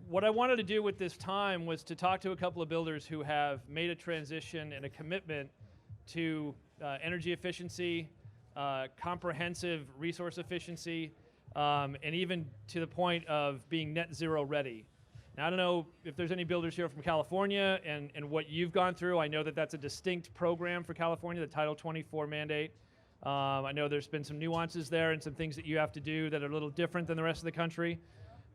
what I wanted to do with this time was to talk to a couple of builders who have made a transition and a commitment to energy efficiency, comprehensive resource efficiency, and even to the point of being net zero ready. Now, I don't know if there's any builders here from California and what you've gone through. I know that that's a distinct program for California, the Title 24 mandate. I know there's been some nuances there and some things that you have to do that are a little different than the rest of the country.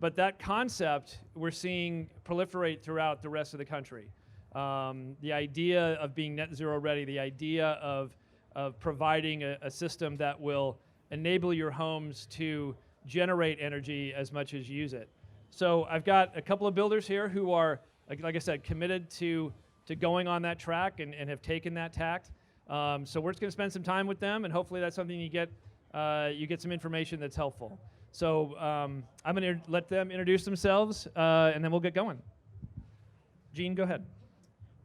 But that concept we're seeing proliferate throughout the rest of the country. The idea of being net zero ready, the idea of providing a system that will enable your homes to generate energy as much as use it. So I've got a couple of builders here who are, like I said, committed to going on that track and have taken that tact. So we're just going to spend some time with them, and hopefully that's something you get some information that's helpful. So I'm going to let them introduce themselves, and then we'll get going. Gene, go ahead.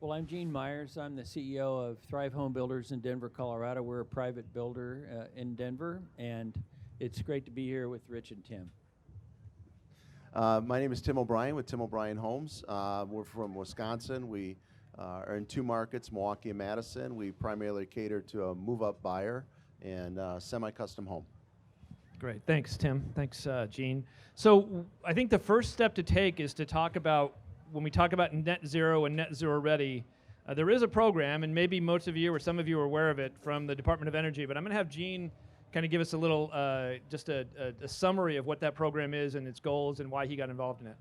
Well, I'm Gene Meyers. I'm the CEO of Thrive Home Builders in Denver, Colorado. We're a private builder in Denver, and it's great to be here with Rich and Tim. My name is Tim O'Brien with Tim O'Brien Homes. We're from Wisconsin. We are in two markets, Milwaukee and Madison. We primarily cater to a move-up buyer and semi-custom home. Great. Thanks, Tim. Thanks, Gene. So I think the first step to take is to talk about, when we talk about net zero and net zero ready, there is a program, and maybe most of you or some of you are aware of it, from the Department of Energy, but I'm going to have Gene kind of give us a little, just a summary of what that program is and its goals and why he got involved in it.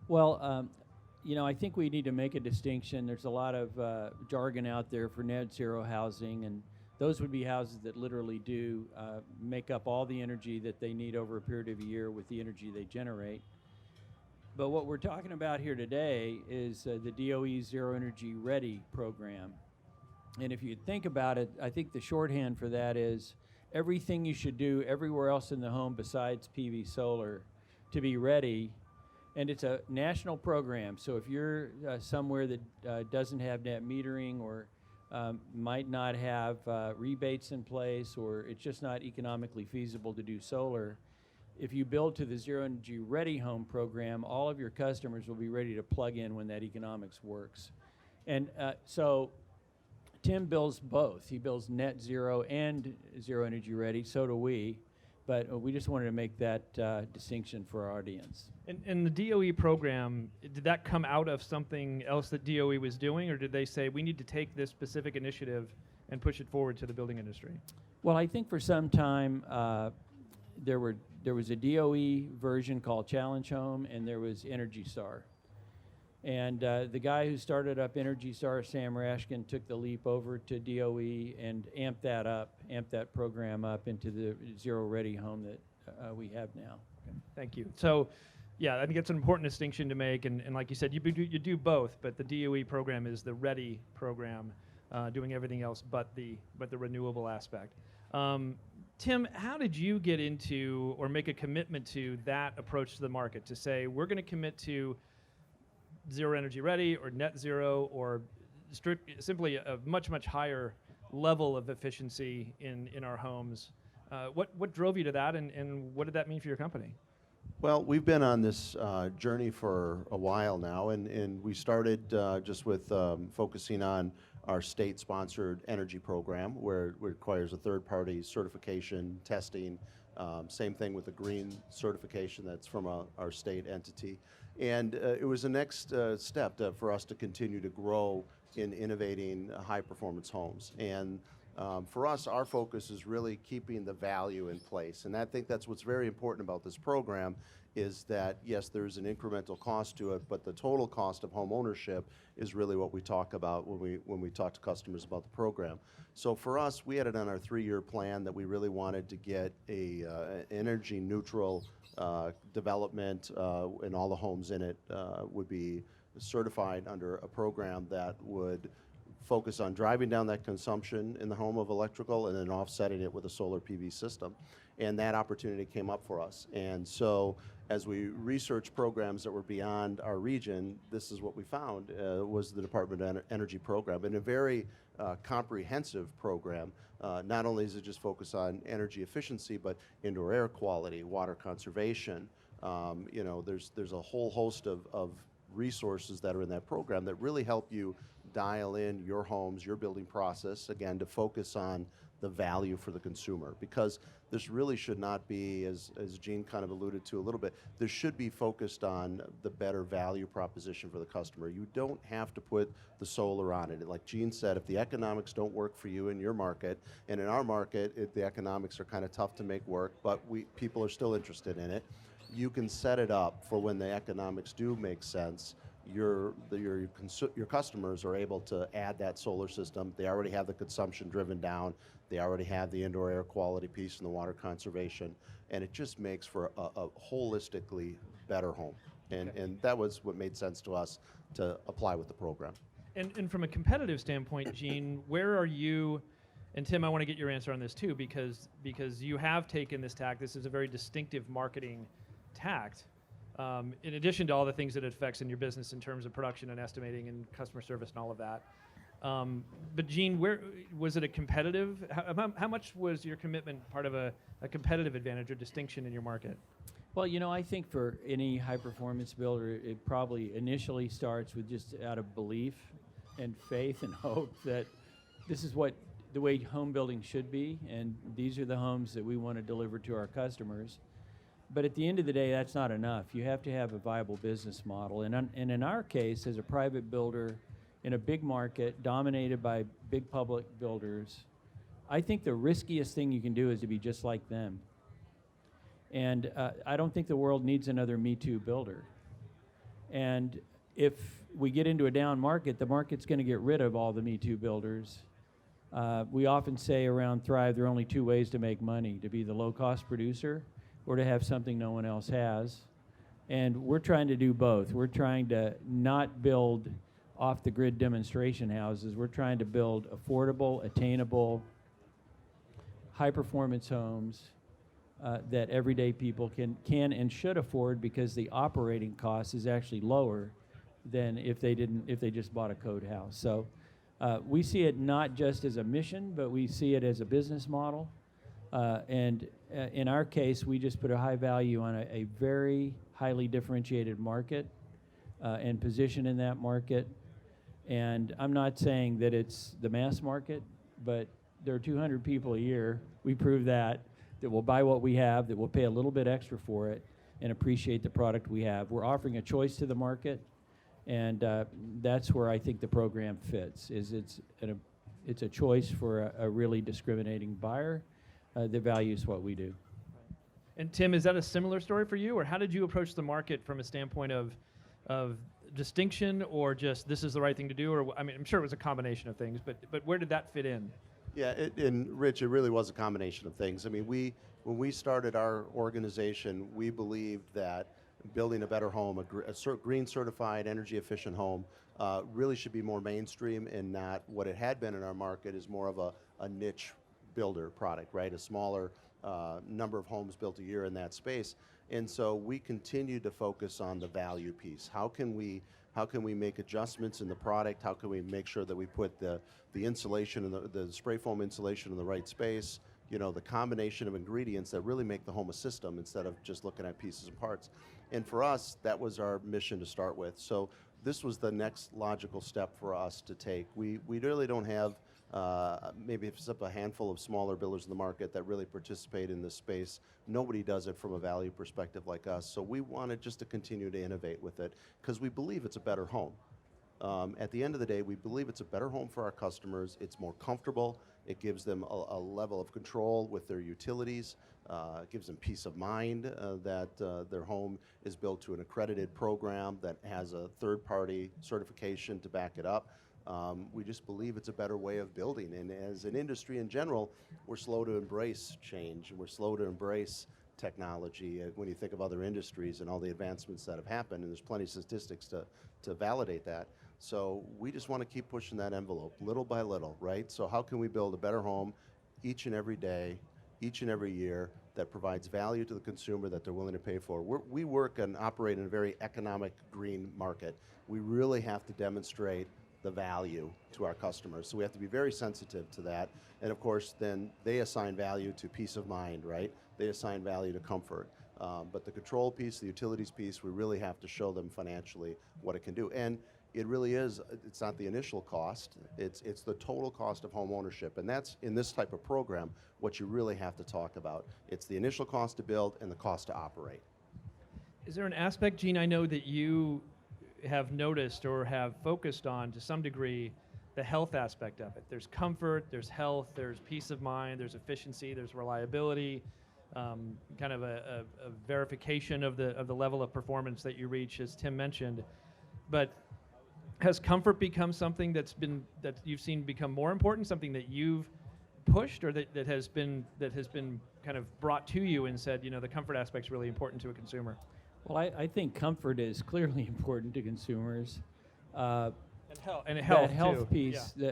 Well, you know, I think we need to make a distinction. There's a lot of jargon out there for net zero housing, and those would be houses that literally do make up all the energy that they need over a period of a year with the energy they generate. But what we're talking about here today is the DOE Zero Energy Ready program. And if you think about it, I think the shorthand for that is everything you should do everywhere else in the home besides PV solar to be ready. And it's a national program, so if you're somewhere that doesn't have net metering or might not have rebates in place, or it's just not economically feasible to do solar, if you build to the Zero Energy Ready Home program, all of your customers will be ready to plug in when that economics works. And so Tim builds both. He builds net zero and Zero Energy Ready, so do we. But we just wanted to make that distinction for our audience. And the DOE program, did that come out of something else that DOE was doing, or did they say we need to take this specific initiative and push it forward to the building industry? Well, I think for some time there was a DOE version called Challenge Home, and there was Energy Star. And the guy who started up Energy Star, Sam Rashkin, took the leap over to DOE and amped that program up into the Zero Ready Home that we have now. Okay. Thank you. So, yeah, I think it's an important distinction to make, and like you said, you do both, but the DOE program is the Ready program, doing everything else but the renewable aspect. Tim, how did you get into or make a commitment to that approach to the market, to say we're going to commit to Zero Energy Ready or net zero or simply a much, much higher level of efficiency in our homes? What drove you to that, and what did that mean for your company? Well, we've been on this journey for a while now, and we started just with focusing on our state-sponsored energy program, where it requires a third-party certification, testing, same thing with the green certification that's from our state entity. And it was the next step for us to continue to grow in innovating high-performance homes. And for us, our focus is really keeping the value in place. And I think that's what's very important about this program, is that, yes, there's an incremental cost to it, but the total cost of home ownership is really what we talk about when we talk to customers about the program. So for us, we had it on our 3-year plan that we really wanted to get a energy neutral development, and all the homes in it would be certified under a program that would focus on driving down that consumption in the home of electrical and then offsetting it with a solar PV system. And that opportunity came up for us. And so as we researched programs that were beyond our region, this is what we found was the Department of Energy program, and a very comprehensive program. Not only does it just focus on energy efficiency, but indoor air quality, water conservation, There's a whole host of resources that are in that program that really help you dial in your homes, your building process, again, to focus on the value for the consumer. Because this really should not be, as Gene kind of alluded to a little bit, this should be focused on the better value proposition for the customer. You don't have to put the solar on it. Like Gene said, if the economics don't work for you in your market, and in our market, the economics are kind of tough to make work, but people are still interested in it. You can set it up for when the economics do make sense. Your customers are able to add that solar system. They already have the consumption driven down. They already have the indoor air quality piece and the water conservation, and it just makes for a holistically better home. And that was what made sense to us to apply with the program. And from a competitive standpoint, Gene, where are you? And Tim, I want to get your answer on this too, because you have taken this tack. This is a very distinctive marketing tact. In addition to all the things that it affects in your business in terms of production and estimating and customer service and all of that. But Gene, where was it a competitive? How much was your commitment part of a competitive advantage or distinction in your market? Well, I think for any high-performance builder, it probably initially starts with just out of belief and faith and hope that this is the way home building should be, and these are the homes that we want to deliver to our customers. But at the end of the day, that's not enough. You have to have a viable business model. And in our case, as a private builder in a big market dominated by big public builders, I think the riskiest thing you can do is to be just like them. And I don't think the world needs another Me Too builder. And if we get into a down market, the market's going to get rid of all the Me Too builders. We often say around Thrive, there are only two ways to make money: to be the low-cost producer or to have something no one else has. And we're trying to do both. We're trying to not build off-the-grid demonstration houses. We're trying to build affordable, attainable, high-performance homes that everyday people can and should afford, because the operating cost is actually lower than if they just bought a code house. So we see it not just as a mission, but we see it as a business model. And in our case, we just put a high value on a very highly differentiated market and position in that market. And I'm not saying that it's the mass market, but there are 200 people a year, we prove that will buy what we have, that will pay a little bit extra for it and appreciate the product we have. We're offering a choice to the market, and that's where I think the program fits. It's a choice for a really discriminating buyer that values what we do. And Tim, is that a similar story for you, or how did you approach the market from a standpoint of distinction, or just this is the right thing to do? Or I mean, I'm sure it was a combination of things, but where did that fit in? Yeah, and Rich, it really was a combination of things. I mean, when we started our organization, we believed that building a better home, a green certified, energy efficient home, really should be more mainstream, and not what it had been in our market is more of a niche builder product, right? A smaller number of homes built a year in that space. And so we continue to focus on the value piece. How can we make adjustments in the product? How can we make sure that we put the insulation and the spray foam insulation in the right space? The combination of ingredients that really make the home a system instead of just looking at pieces and parts. And for us, that was our mission to start with. So this was the next logical step for us to take. We really don't have maybe except a handful of smaller builders in the market that really participate in this space. Nobody does it from a value perspective like us. So we wanted just to continue to innovate with it because we believe it's a better home. At the end of the day, we believe it's a better home for our customers. It's more comfortable. It gives them a level of control with their utilities. It gives them peace of mind that their home is built to an accredited program that has a third-party certification to back it up. We just believe it's a better way of building. And as an industry in general, we're slow to embrace change. We're slow to embrace technology when you think of other industries and all the advancements that have happened, and there's plenty of statistics to validate that. So we just want to keep pushing that envelope little by little, right? So how can we build a better home each and every day, each and every year, that provides value to the consumer that they're willing to pay for? We work and operate in a very economic green market. We really have to demonstrate the value to our customers. So we have to be very sensitive to that. And of course, then they assign value to peace of mind, right? They assign value to comfort. But the control piece, the utilities piece, we really have to show them financially what it can do. And it really is, it's not the initial cost, it's the total cost of home ownership. And that's, in this type of program, what you really have to talk about. It's the initial cost to build and the cost to operate. Is there an aspect, Gene, I know that you have noticed or have focused on to some degree the health aspect of it? There's comfort, there's health, there's peace of mind, there's efficiency, there's reliability, kind of a verification of the level of performance that you reach, as Tim mentioned. But has comfort become something that you've seen become more important, something that you've pushed, or that has been kind of brought to you and said, the comfort aspect's really important to a consumer? Well, I think comfort is clearly important to consumers. And health, that health too. piece. Yeah.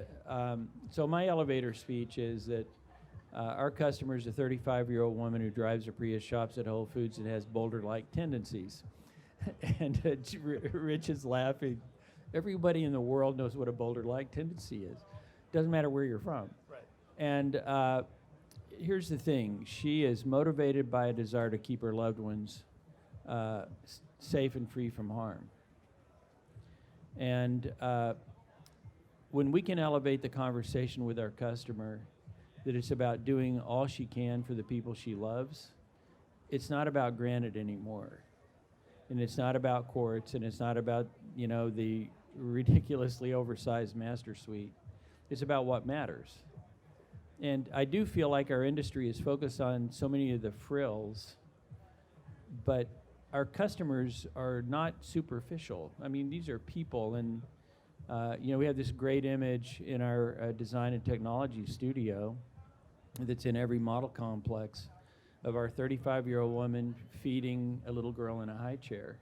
So my elevator speech is that our customer is a 35-year-old woman who drives a Prius, shops at Whole Foods, and has boulder-like tendencies. And Rich is laughing. Everybody in the world knows what a boulder-like tendency is. Doesn't matter where you're from. Right. And here's the thing. She is motivated by a desire to keep her loved ones safe and free from harm. And when we can elevate the conversation with our customer, that it's about doing all she can for the people she loves, it's not about granted anymore. And it's not about courts, and it's not about, the ridiculously oversized master suite. It's about what matters. And I do feel like our industry is focused on so many of the frills, but our customers are not superficial. I mean, these are people, and we have this great image in our design and technology studio that's in every model complex of our 35-year-old woman feeding a little girl in a high chair.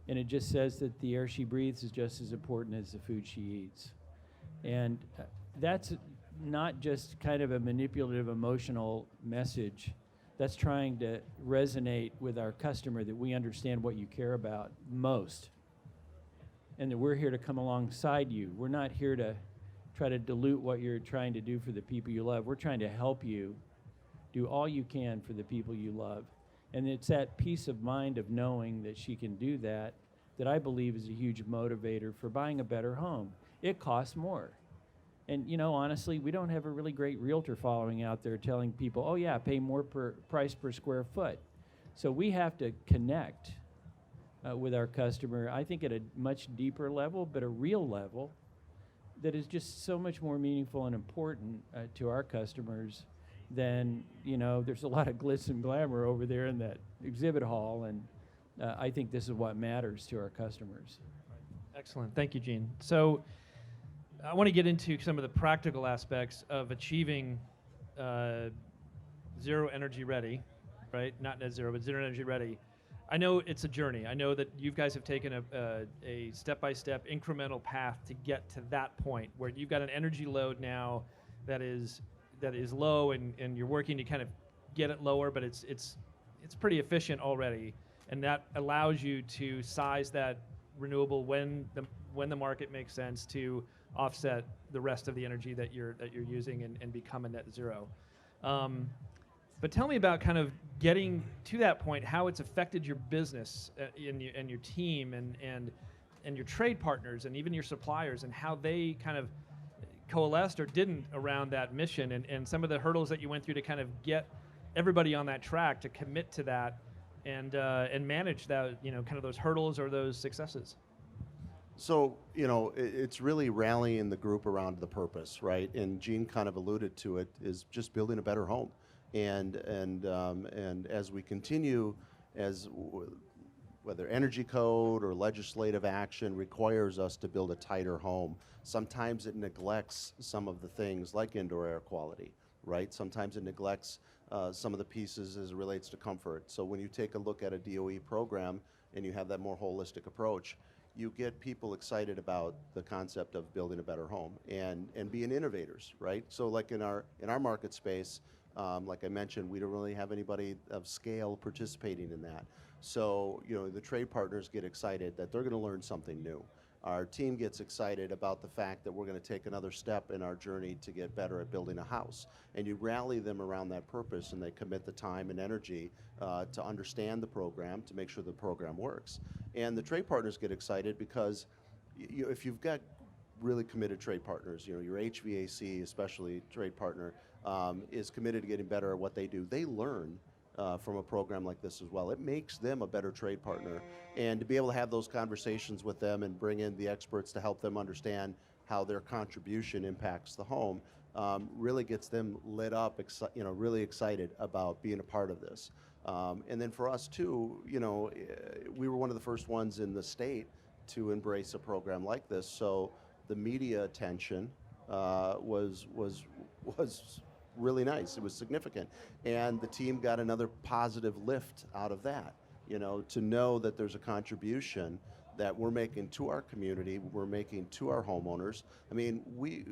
And it just says that the air she breathes is just as important as the food she eats. And that's not just kind of a manipulative, emotional message. That's trying to resonate with our customer that we understand what you care about most, and that we're here to come alongside you. We're not here to try to dilute what you're trying to do for the people you love. We're trying to help you do all you can for the people you love. And it's that peace of mind of knowing that she can do that I believe is a huge motivator for buying a better home. It costs more. And honestly, we don't have a really great realtor following out there telling people, oh yeah, pay more price per square foot. So we have to connect with our customer, I think at a much deeper level, but a real level that is just so much more meaningful and important to our customers than, there's a lot of glitz and glamour over there in that exhibit hall, and I think this is what matters to our customers. Excellent. Thank you, Gene. So I want to get into some of the practical aspects of achieving zero energy ready, right? Not net zero, but zero energy ready. I know it's a journey. I know that you guys have taken a step-by-step incremental path to get to that point where you've got an energy load now that is low, and you're working to kind of get it lower, but it's pretty efficient already, and that allows you to size that renewable when the market makes sense to offset the rest of the energy that you're using and become a net zero. But tell me about kind of getting to that point, how it's affected your business and your team and your trade partners and even your suppliers, and how they kind of coalesced or didn't around that mission, and some of the hurdles that you went through to kind of get everybody on that track to commit to that and manage that, kind of those hurdles or those successes. So, it's really rallying the group around the purpose, right? And Gene kind of alluded to it, is just building a better home. And as we continue, whether energy code or legislative action requires us to build a tighter home, sometimes it neglects some of the things like indoor air quality, right? Sometimes it neglects some of the pieces as it relates to comfort. So when you take a look at a DOE program and you have that more holistic approach, you get people excited about the concept of building a better home and being innovators, right? So like in our market space, like I mentioned, we don't really have anybody of scale participating in that. So, the trade partners get excited that they're going to learn something new. our team gets excited about the fact that we're going to take another step in our journey to get better at building a house. And you rally them around that purpose, and they commit the time and energy to understand the program, to make sure the program works. And the trade partners get excited because if you've got really committed trade partners, your HVAC, especially trade partner, is committed to getting better at what they do, they learn from a program like this as well. It makes them a better trade partner, and to be able to have those conversations with them and bring in the experts to help them understand how their contribution impacts the home really gets them lit up, really excited about being a part of this. And then for us too, we were one of the first ones in the state to embrace a program like this. So the media attention was really nice. It was significant, and the team got another positive lift out of that. To know that there's a contribution that we're making to our community, we're making to our homeowners. I mean, we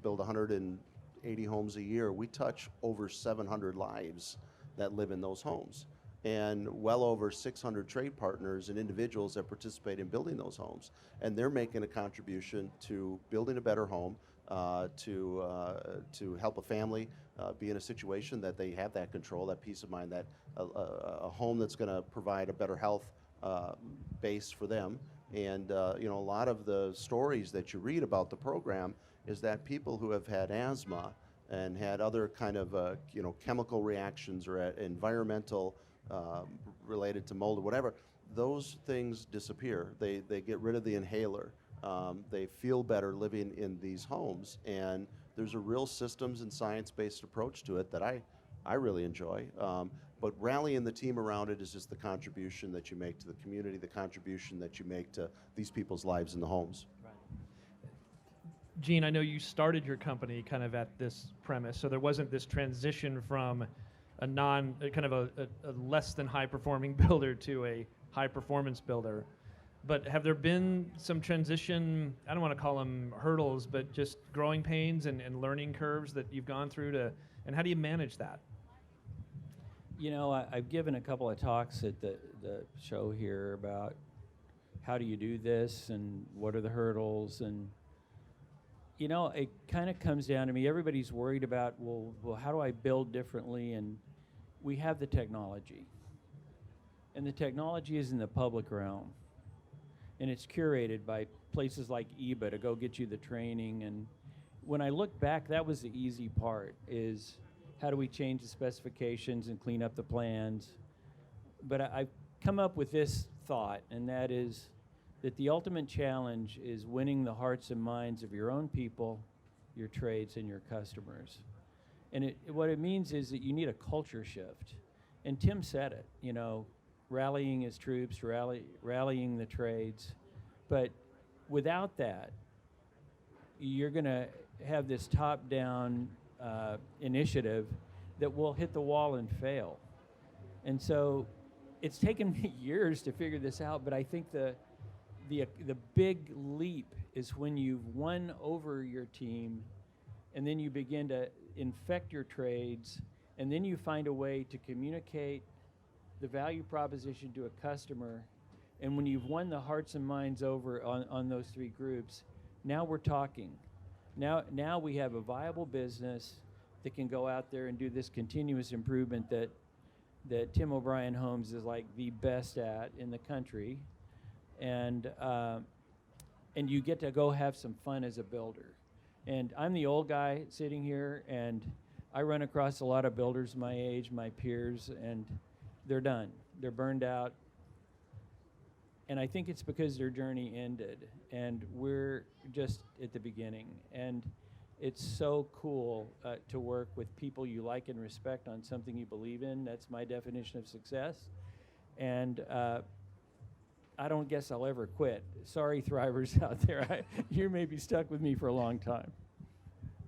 build 180 homes a year. We touch over 700 lives that live in those homes, and well over 600 trade partners and individuals that participate in building those homes. And they're making a contribution to building a better home, to help a family be in a situation that they have that control, that peace of mind, that a home that's going to provide a better health base for them. And a lot of the stories that you read about the program is that people who have had asthma and had other kind of chemical reactions or environmental related to mold or whatever, those things disappear. They get rid of the inhaler. They feel better living in these homes, and there's a real systems and science-based approach to it that I really enjoy. But rallying the team around it is just the contribution that you make to the community, the contribution that you make to these people's lives in the homes. Right. Gene, I know you started your company kind of at this premise, so there wasn't this transition from a less than high performing builder to a high performance builder. But have there been some transition, I don't want to call them hurdles, but just growing pains and learning curves that you've gone through and how do you manage that? I've given a couple of talks at the show here about how do you do this and what are the hurdles, and it kind of comes down to me. Everybody's worried about, well, how do I build differently? And we have the technology. And the technology is in the public realm. And it's curated by places like EBA to go get you the training. And when I look back, that was the easy part, is how do we change the specifications and clean up the plans? But I've come up with this thought, and that is that the ultimate challenge is winning the hearts and minds of your own people, your trades, and your customers. And what it means is that you need a culture shift. And Tim said it, rallying his troops, rallying the trades. But without that, you're going to have this top-down initiative that will hit the wall and fail. And so it's taken me years to figure this out, but I think the big leap is when you've won over your team, and then you begin to infect your trades, and then you find a way to communicate the value proposition to a customer. And when you've won the hearts and minds over on those three groups, now we're talking. Now we have a viable business that can go out there and do this continuous improvement that Tim O'Brien Homes is like the best at in the country. And you get to go have some fun as a builder. And I'm the old guy sitting here, and I run across a lot of builders my age, my peers, and they're done. They're burned out. And I think it's because their journey ended, and we're just at the beginning. And it's so cool to work with people you like and respect on something you believe in. That's my definition of success. And I don't guess I'll ever quit. Sorry, Thrivers out there. You may be stuck with me for a long time.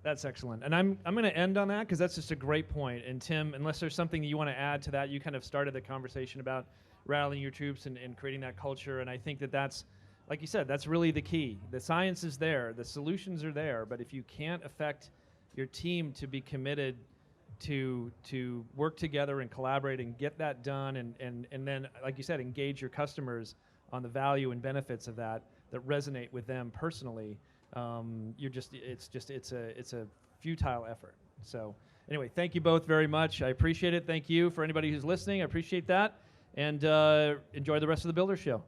That's excellent. And I'm going to end on that because that's just a great point. And Tim, unless there's something you want to add to that, you kind of started the conversation about rallying your troops and creating that culture. And I think that's, like you said, that's really the key. The science is there. The solutions are there. But if you can't affect your team to be committed to work together and collaborate and get that done and then, like you said, engage your customers on the value and benefits of that, that resonate with them personally, it's a futile effort. So anyway, thank you both very much. I appreciate it. Thank you for anybody who's listening. I appreciate that. And enjoy the rest of the Builder Show.